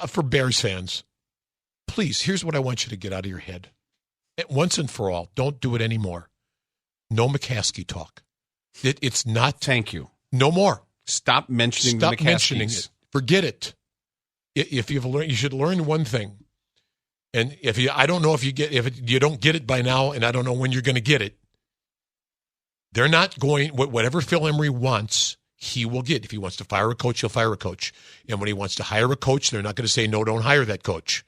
for Bears fans, please, here's what I want you to get out of your head. Once and for all, don't do it anymore. No McCaskey talk. It's not. Thank you. No more. Stop mentioning the McCaskies. Stop mentioning it. Forget it. If you've learned, you should learn one thing. And I don't know if you don't get it by now, and I don't know when you're going to get it. They're not going, whatever Phil Emery wants, he will get. If he wants to fire a coach, he'll fire a coach. And when he wants to hire a coach, they're not going to say, no, don't hire that coach.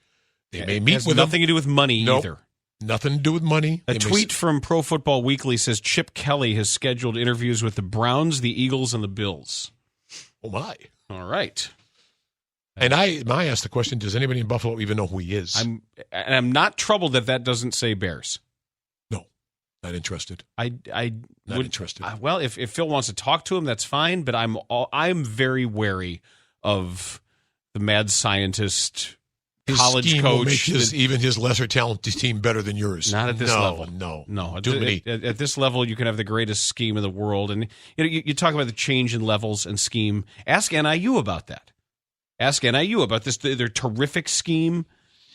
They may meet with him. Nothing to do with money either. Nothing to do with money. A tweet from Pro Football Weekly says Chip Kelly has scheduled interviews with the Browns, the Eagles, and the Bills. Oh, my. All right. And I asked the question, does anybody in Buffalo even know who he is? I'm not troubled that doesn't say Bears. No, not interested. Not interested. Well, if Phil wants to talk to him, that's fine, but I'm very wary of the mad scientist college scheme coach. Will make even his lesser talented team better than yours. Not at this level. No. At this level, you can have the greatest scheme in the world. And you talk about the change in levels and scheme. Ask NIU about that. Ask NIU about this. Their terrific scheme,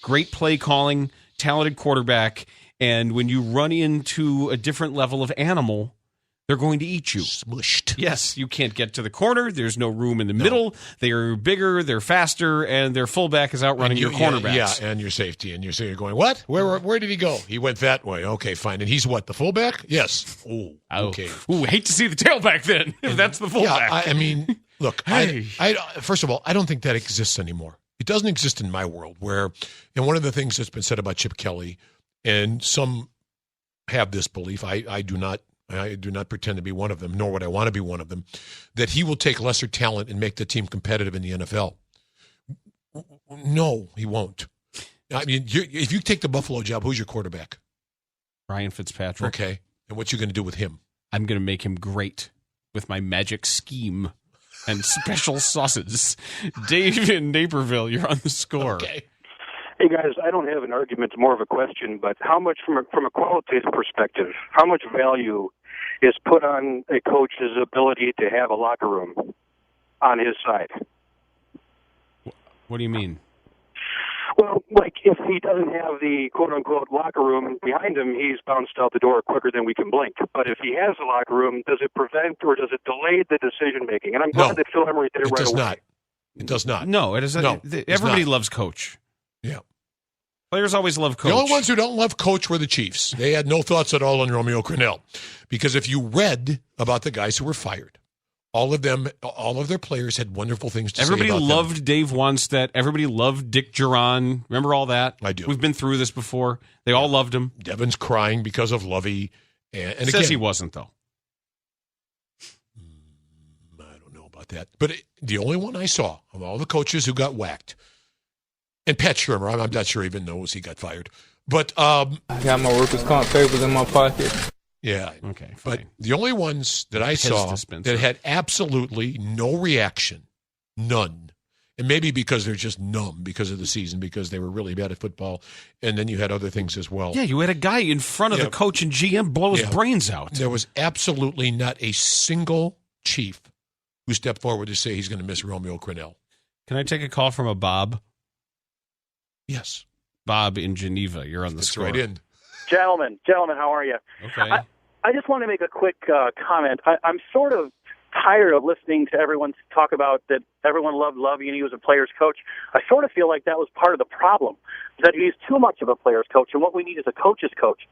great play calling, talented quarterback. And when you run into a different level of animal, they're going to eat you. Smushed. Yes, you can't get to the corner. There's no room in the middle. They are bigger, they're faster, and their fullback is outrunning your cornerbacks. Yeah, and your safety. And you're going, what? Where did he go? He went that way. Okay, fine. And he's what, the fullback? Yes. Oh, okay. Ooh, hate to see the tailback then, if that's the fullback. Yeah, I mean, look, hey. I first of all, I don't think that exists anymore. It doesn't exist in my world where, and one of the things that's been said about Chip Kelly, and some have this belief, I do not pretend to be one of them, nor would I want to be one of them, that he will take lesser talent and make the team competitive in the NFL. No, he won't. I mean, if you take the Buffalo job, who's your quarterback? Ryan Fitzpatrick. Okay. And what you going to do with him? I'm going to make him great with my magic scheme and special sauces. Dave in Naperville, you're on the score. Okay. Hey, guys, I don't have an argument. It's more of a question, but how much, from a qualitative perspective, how much value is put on a coach's ability to have a locker room on his side? What do you mean? Well, like if he doesn't have the quote-unquote locker room behind him, he's bounced out the door quicker than we can blink. But if he has a locker room, does it prevent or does it delay the decision-making? And I'm glad that Phil Emery did it right away. It does not. No, it is. No, everybody loves Coach. Yeah. Players always love Coach. The only ones who don't love Coach were the Chiefs. They had no thoughts at all on Romeo Crennel. Because if you read about the guys who were fired, all of their players had wonderful things to say about them. Everybody loved Dave Wanstedt. Everybody loved Dick Duran. Remember all that? I do. We've been through this before. They all loved him. Devin's crying because of Lovie. And Says again, he wasn't, though. I don't know about that. But the only one I saw of all the coaches who got whacked, and Pat Shermer, I'm not sure he even knows he got fired. But I got my workers' comp papers in my pocket. Yeah. Okay, fine. But the only ones that I saw that had absolutely no reaction, none, and maybe because they're just numb because of the season, because they were really bad at football, and then you had other things as well. Yeah, you had a guy in front of the coach and GM blow his brains out. There was absolutely not a single chief who stepped forward to say he's going to miss Romeo Crennel. Can I take a call from a Bob? Yes. Bob in Geneva, you're on the score. Right in. Gentlemen, how are you? Okay. I just want to make a quick comment. I'm sort of tired of listening to everyone talk about that everyone loved Lovie and he was a player's coach. I sort of feel like that was part of the problem, that he's too much of a player's coach, and what we need is a coach's coach,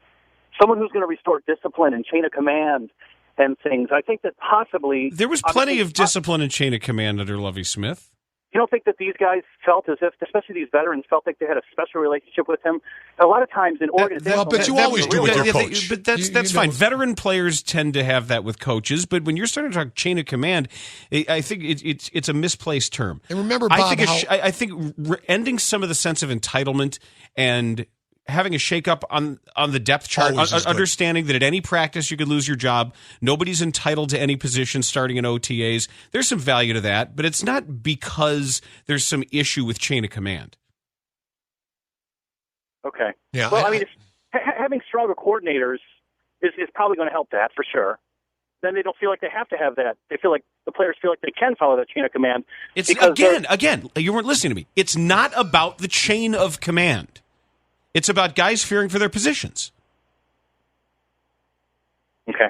someone who's going to restore discipline and chain of command and things. I think that possibly... There was plenty of discipline and chain of command under Lovie Smith. You don't think that these guys felt as if, especially these veterans, felt like they had a special relationship with him? A lot of times in organizations... But you always do with your coach. But that's fine. Veteran players tend to have that with coaches, but when you're starting to talk chain of command, I think it's a misplaced term. And remember, Bob, I think ending some of the sense of entitlement and having a shakeup on the depth chart, understanding that at any practice you could lose your job. Nobody's entitled to any position starting in OTAs. There's some value to that, but it's not because there's some issue with chain of command. Okay. Yeah. Well, I mean, having stronger coordinators is probably going to help that for sure. then they don't feel like they have to have that. They feel like the players feel like they can follow that chain of command. It's again, you weren't listening to me. It's not about the chain of command. It's about guys fearing for their positions. Okay.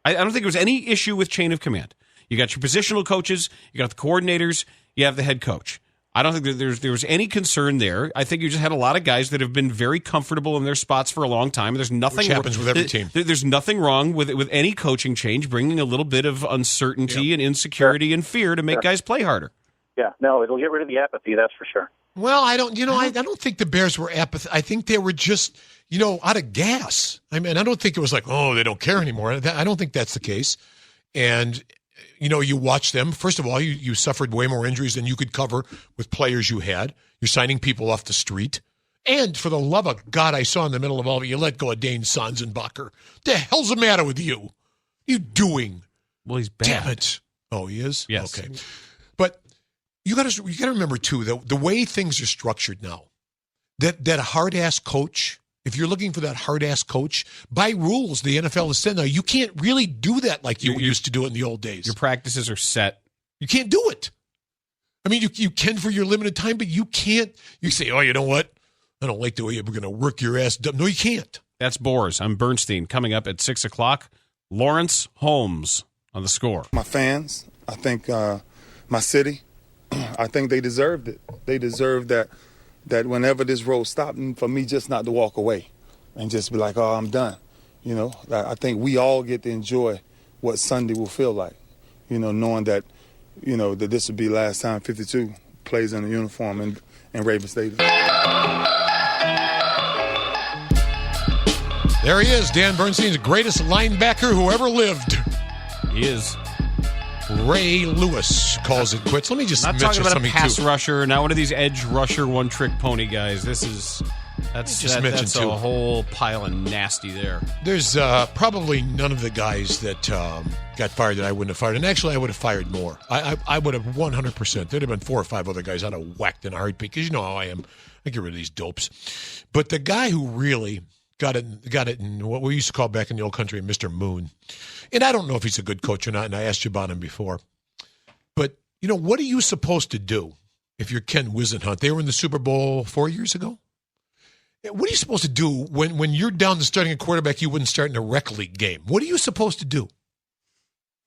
I don't think there was any issue with chain of command. You got your positional coaches, you got the coordinators, you have the head coach. I don't think that there was any concern there. I think you just had a lot of guys that have been very comfortable in their spots for a long time. There's nothing. Which happens with every team. There's nothing wrong with any coaching change, bringing a little bit of uncertainty and insecurity and fear to make guys play harder. Yeah, no, it'll get rid of the apathy. That's for sure. Well, I don't think the Bears were apathetic. I think they were just, out of gas. I mean, I don't think it was like, oh, they don't care anymore. I don't think that's the case. And you watch them. First of all, you suffered way more injuries than you could cover with players you had. You're signing people off the street. And for the love of God, I saw in the middle of all of it, you let go of Dane Sonsenbacher. The hell's the matter with you? What are you doing? Well, he's bad. Damn it. Oh, he is? Yes. Okay. But you got to remember, too, the way things are structured now, that hard-ass coach, if you're looking for that hard-ass coach, by rules, the NFL has said now, you can't really do that like you used to do it in the old days. Your practices are set. You can't do it. I mean, you can for your limited time, but you can't. You say, oh, you know what? I don't like the way we're going to work your ass. No, you can't. That's Boers. I'm Bernstein. Coming up at 6 o'clock, Lawrence Holmes on the score. My fans, I think my city, I think they deserved it. They deserved that whenever this road stopped, for me just not to walk away and just be like, oh, I'm done. I think we all get to enjoy what Sunday will feel like, knowing that, that this will be last time 52 plays in a uniform in Raven Stadium. There he is, Dan Bernstein's greatest linebacker who ever lived. He is. Ray Lewis calls it quits. Let me just not mention talking about something a pass too. Rusher, not one of these edge rusher one-trick pony guys. That's a whole pile of nasty there. There's probably none of the guys that got fired that I wouldn't have fired. And actually, I would have fired more. I would have 100%. There'd have been 4 or 5 other guys I'd have whacked in a heartbeat because you know how I am. I get rid of these dopes. But the guy who really got it in what we used to call back in the old country Mr. Moon. And I don't know if he's a good coach or not, and I asked you about him before. But, what are you supposed to do if you're Ken Wisenhunt? They were in the Super Bowl 4 years ago. What are you supposed to do when you're down to starting a quarterback you wouldn't start in a rec league game? What are you supposed to do?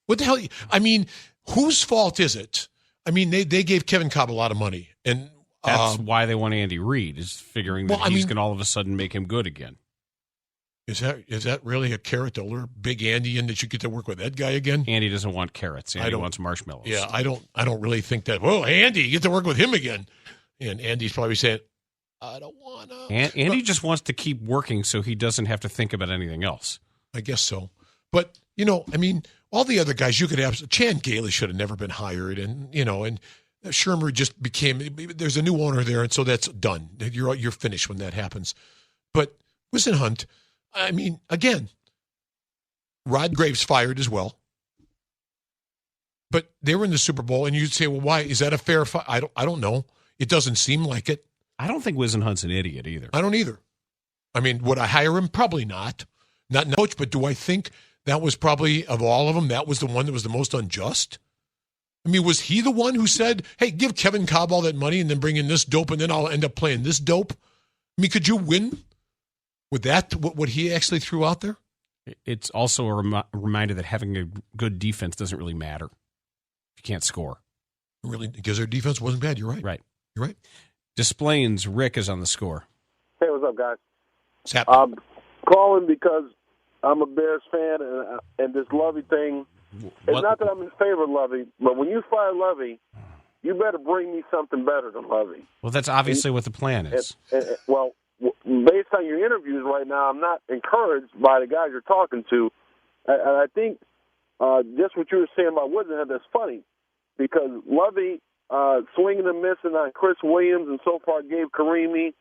What the hell? I mean, whose fault is it? I mean, they gave Kevin Cobb a lot of money. And that's why they want Andy Reid, is figuring that he's going to all of a sudden make him good again. Is that really a carrot to lure Big Andy in that you get to work with that guy again? Andy doesn't want carrots. Andy wants marshmallows. Yeah, I don't really think that. Well, Andy, you get to work with him again. And Andy's probably saying, I don't want to. Andy just wants to keep working so he doesn't have to think about anything else. I guess so. But, all the other guys you could have. Chan Gailey should have never been hired. And, and Shermer just there's a new owner there. And so that's done. You're finished when that happens. But Wisenhunt, I mean, again, Rod Graves fired as well. But they were in the Super Bowl, and you'd say, well, why? Is that a fair fight? I don't know. It doesn't seem like it. I don't think Wisenhunt's an idiot either. I don't either. I mean, would I hire him? Probably not. Not in coach, but do I think that was probably, of all of them, that was the one that was the most unjust? I mean, was he the one who said, hey, give Kevin Cobb all that money and then bring in this dope, and then I'll end up playing this dope? I mean, could you win with that, what he actually threw out there? It's also a reminder that having a good defense doesn't really matter if you can't score. Really? Because their defense wasn't bad. You're right. Right. You're right. Displains, Rick is on the score. Hey, what's up, guys? What's happening? I'm calling because I'm a Bears fan, and this Lovie thing, it's not that I'm in favor of Lovie, but when you fire Lovie, you better bring me something better than Lovie. Well, that's obviously what the plan is. Well, based on your interviews right now, I'm not encouraged by the guys you're talking to. And I think just what you were saying about Wisenhunt, that's funny, because Lovie swinging and missing on Chris Williams and so far gave Karimi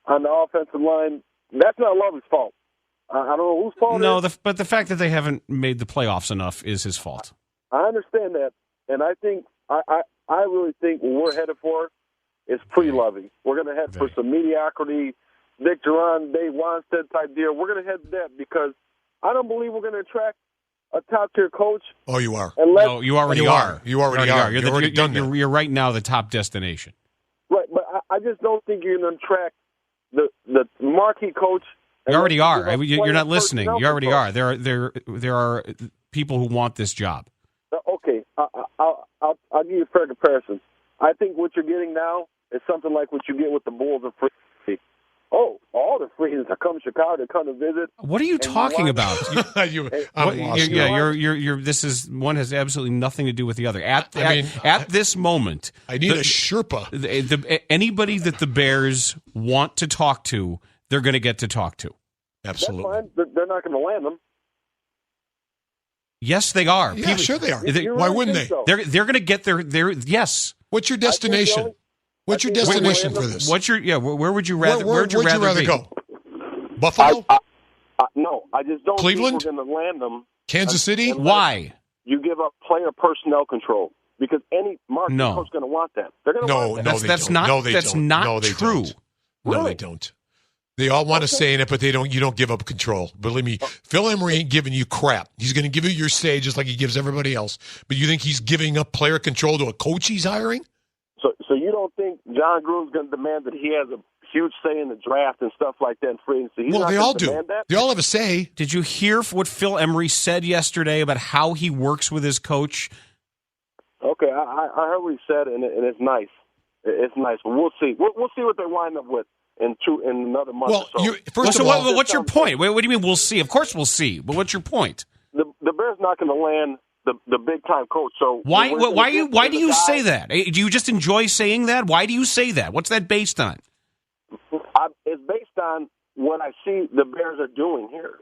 on the offensive line, that's not Lovie's fault. I don't know whose fault it is. But the fact that they haven't made the playoffs enough is his fault. I understand that, and I think I really think what we're headed for is pre-Lovie. We're going to head for some mediocrity, Dick Duran, Dave Wanstead type deal. We're going to head to that because I don't believe we're going to attract a top-tier coach. Oh, you are. No, you already are. You already are. You've already done that. You're right now the top destination. Right, but I just don't think you're going to attract the marquee coach. You already are. You're not listening. personnel You already control. are. There are people who want this job. Okay, I'll give you a fair comparison. I think what you're getting now is something like what you get with the Bulls of free agency. Oh, all the free agents that come to Chicago to come to visit. What are you talking about? I'm lost. You're. This is one has absolutely nothing to do with the other. At this moment, I need a Sherpa. Anybody that the Bears want to talk to, they're going to get to talk to. Absolutely. That's fine. They're not going to land them. Yes, they are. Yeah, sure they are. You Why really wouldn't think they? so? They're going to get their yes. What's your destination? What's your I think destination they'll for land this? What's your Where would you rather? Where'd you rather be? go? Buffalo? No, I just don't Cleveland? think we're going to land them. Kansas City? Why? You give up player personnel control because any market No. coach is going to want that. They're going to No, want no, that. they That's don't. not- No, they that's don't. not No, they true. don't. No, Really? they don't. They all want to say it, but they don't. You don't give up control. Believe me, Phil Emery ain't giving you crap. He's going to give you your say just like he gives everybody else. But you think he's giving up player control to a coach he's hiring? So you don't think John Gruden's going to demand that he has a huge say in the draft and stuff like that in free agency? He's Well, not they gonna all do. demand that? They all have a say. Did you hear what Phil Emery said yesterday about how he works with his coach? Okay, I heard what he said, and it's nice. It's nice, but we'll see. We'll see what they wind up with in another month Well, or so. first of all, what's your point? What do you mean we'll see? Of course we'll see. But what's your point? The Bears not going to land the big time coach. So Why we're gonna get why to do the you guy- say that? Do you just enjoy saying that? Why do you say that? What's that based on? It's based on what I see the Bears are doing here.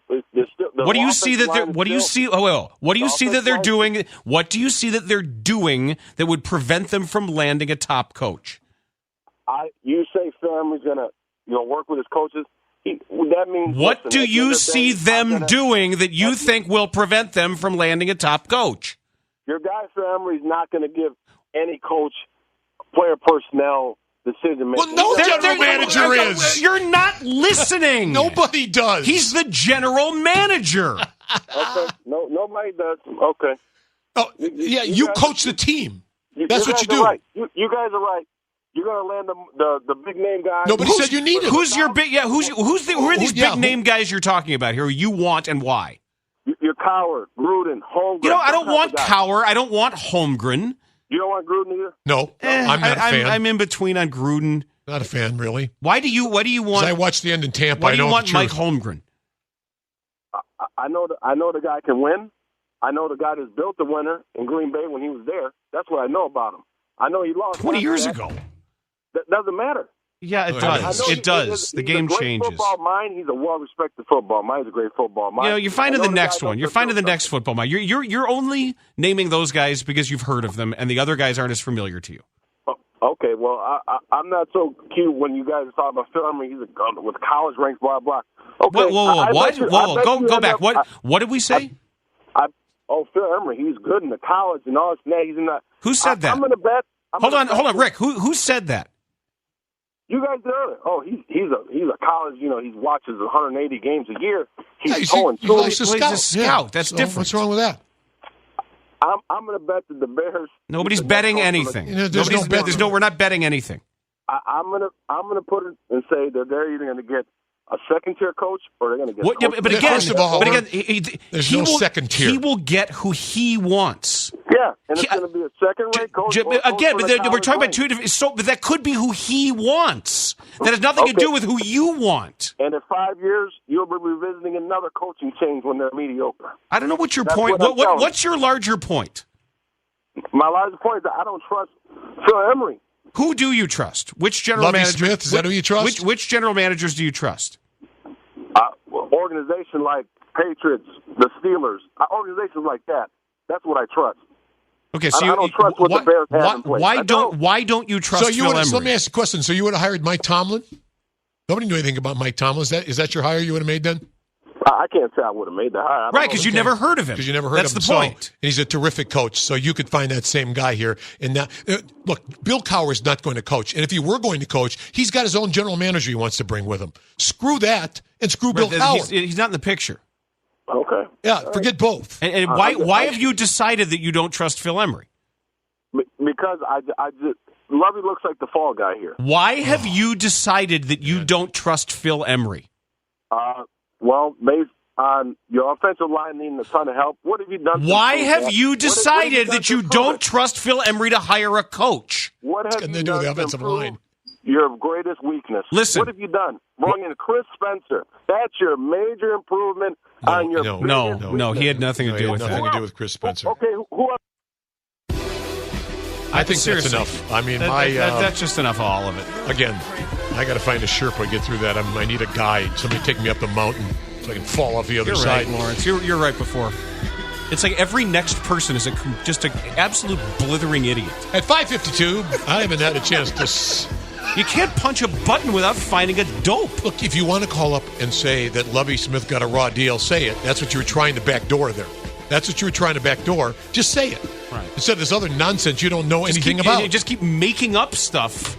What do you see that they're what do you see what do you see that they're offensive doing? What do you see that they're doing that would prevent them from landing a top coach? You say Phil Emery's going to work with his coaches. That means What listen, do at the end you of the see day, them doing that you think will prevent them from landing a top coach? Your guy Phil Emery's not going to give any coach player personnel decision making. Well, no general manager is. You're not listening. Nobody does. He's the general manager. Okay, nobody does. Okay, Oh, yeah, you guys- coach the team. That's you what you guys do. are right. You guys are right. You're going to land the big name guy. Nobody said you need it. Who's your big? Yeah, who are these Yeah, big name guys you're talking about here? Who you want and why? You're Coward, Gruden, Holmgren. I don't those want type of guys. Cower. I don't want Holmgren. You don't want Gruden either. No, I'm not a fan. I'm in between on Gruden. Not a fan, really. What do you 'Cause want? I watched the end in Tampa. Why I do know you want the Mike truth. Holmgren? I know the guy can win. I know the guy that's built the winner in Green Bay when he was there. That's what I know about him. I know he lost 20 years after that. ago. That doesn't matter. Yeah, it I does. know It does. The game He's a great changes. football mind. He's a well-respected football mind. He's a great football mind. You're finding I the know next guy one. knows You're the finding the field next football mind. You're only naming those guys because you've heard of them, and the other guys aren't as familiar to you. stuff. Okay, well, I'm not so cute when you guys are talking about Phil Emery. He's with college ranks, blah blah. Okay, Whoa! I What? bet you- I Whoa! bet you Go end back. up- What did we say? Phil Emery, he's good in the college and all this. And that. He's in the. Who said that? I'm going to bet. Hold on, Rick. Who said that? You guys did it. Oh, he's a college. He watches 180 games a year. Yeah, He's he's going a through. He's a scout. scout. That's So different. What's wrong with that? I'm going to bet that the Bears. Nobody's the betting next anything. There's no bet. We're not betting anything. I'm gonna put it and say that they're either going to get a second tier coach or they're going to get. What, yeah, but again, First of all, there's he no will, second tier. He will get who he wants. Yeah, and it's going to be a second rate coach. or a Again, coach but with a we're talking about college two rank. different. But that could be who he wants. That has nothing to Okay. do with who you want. And in 5 years, you'll be revisiting another coaching change when they're mediocre. I don't know what your That's point. what I'm telling What's your larger point? My largest point is that I don't trust Phil Emery. Who do you trust? Which general Lovie manager? Smith, is that who you trust? Which general managers do you trust? Organization like Patriots, the Steelers, organizations like that. That's what I trust. Okay, so I don't trust what the Bears have in place. Why don't you trust So you Phil would. Emery? Let me ask you a question. So you would have hired Mike Tomlin? Nobody knew anything about Mike Tomlin. Is that your hire you would have made then? I can't say I would have made the hire. Right, because you Okay. never heard of him. Because you never heard That's of him. the So- point. and he's a terrific coach. So you could find that same guy here. And now, look, Bill Cowher is not going to coach. And if he were going to coach, he's got his own general manager he wants to bring with him. Screw that and screw Bill Cowher. He's not in the picture. Okay. Yeah, forget both. And why have you decided that you don't trust Phil Emery? Because I just Lovie looks like the fall guy here. Why have you decided that you don't trust Phil Emery? Well, based on your offensive line needing a ton of help, what have you done? Why have you decided that you don't trust Phil Emery to hire a coach? What have you done the offensive line? Your greatest weakness. Listen. What have you done? Bring in Chris Spencer. That's your major improvement on your No, he had nothing to do with nothing that. to do with Chris Spencer. Okay, who else? I think Seriously. that's enough. I mean, that's just enough of all of it. Again, I got to find a Sherpa to get through that. I need a guide. Somebody take me up the mountain so I can fall off the other You're side. right, Lawrence. You're right before. It's like every next person is just an absolute blithering idiot. At 5:52, I haven't had a chance to. You can't punch a button without finding a dope. Look, if you want to call up and say that Lovie Smith got a raw deal, say it. That's what you were trying to backdoor there. That's what you were trying to backdoor. Just say it. Right. Instead of this other nonsense you don't know anything about. You just keep making up stuff